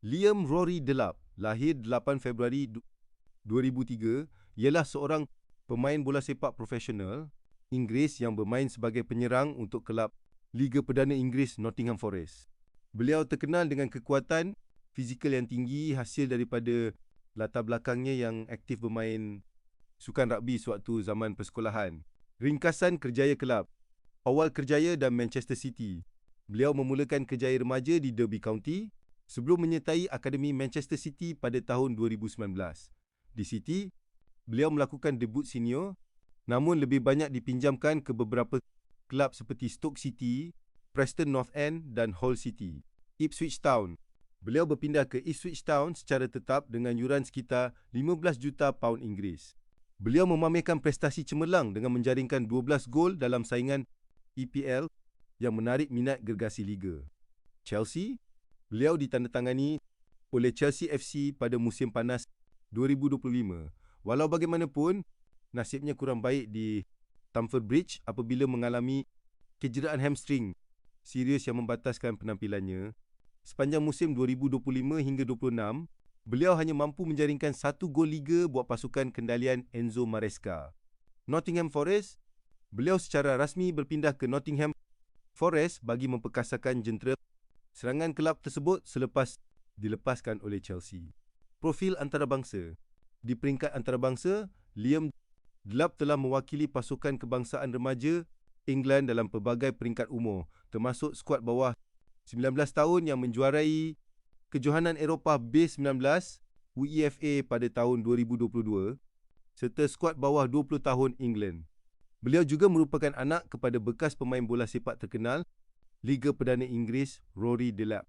Liam Rory Delap, lahir 8 Februari 2003, ialah seorang pemain bola sepak profesional Inggeris yang bermain sebagai penyerang untuk kelab Liga Perdana Inggeris Nottingham Forest. Beliau terkenal dengan kekuatan fizikal yang tinggi hasil daripada latar belakangnya yang aktif bermain sukan rugby sewaktu zaman persekolahan. Ringkasan kerjaya kelab. Awal kerjaya dan Manchester City. Beliau memulakan kerjaya remaja di Derby County sebelum menyertai Akademi Manchester City pada tahun 2019. Di City, beliau melakukan debut senior namun lebih banyak dipinjamkan ke beberapa kelab seperti Stoke City, Preston North End dan Hull City. Ipswich Town. Beliau berpindah ke Ipswich Town secara tetap dengan yuran sekitar 15 juta pound Inggeris. Beliau memamerkan prestasi cemerlang dengan menjaringkan 12 gol dalam saingan EPL yang menarik minat gergasi liga. Chelsea. Beliau ditandatangani oleh Chelsea FC pada musim panas 2025. Walau bagaimanapun, nasibnya kurang baik di Stamford Bridge apabila mengalami kecederaan hamstring serius yang membataskan penampilannya. Sepanjang musim 2025 hingga 26, beliau hanya mampu menjaringkan 1 gol liga buat pasukan kendalian Enzo Maresca. Nottingham Forest. Beliau secara rasmi berpindah ke Nottingham Forest bagi memperkasakan jentera serangan kelab tersebut selepas dilepaskan oleh Chelsea. Profil antarabangsa. Di peringkat antarabangsa, Liam Delap telah mewakili pasukan kebangsaan remaja England dalam pelbagai peringkat umur, termasuk skuad bawah 19 tahun yang menjuarai Kejohanan Eropah B19 UEFA pada tahun 2022 serta skuad bawah 20 tahun England. Beliau juga merupakan anak kepada bekas pemain bola sepak terkenal Liga Perdana Inggeris Rory Delap.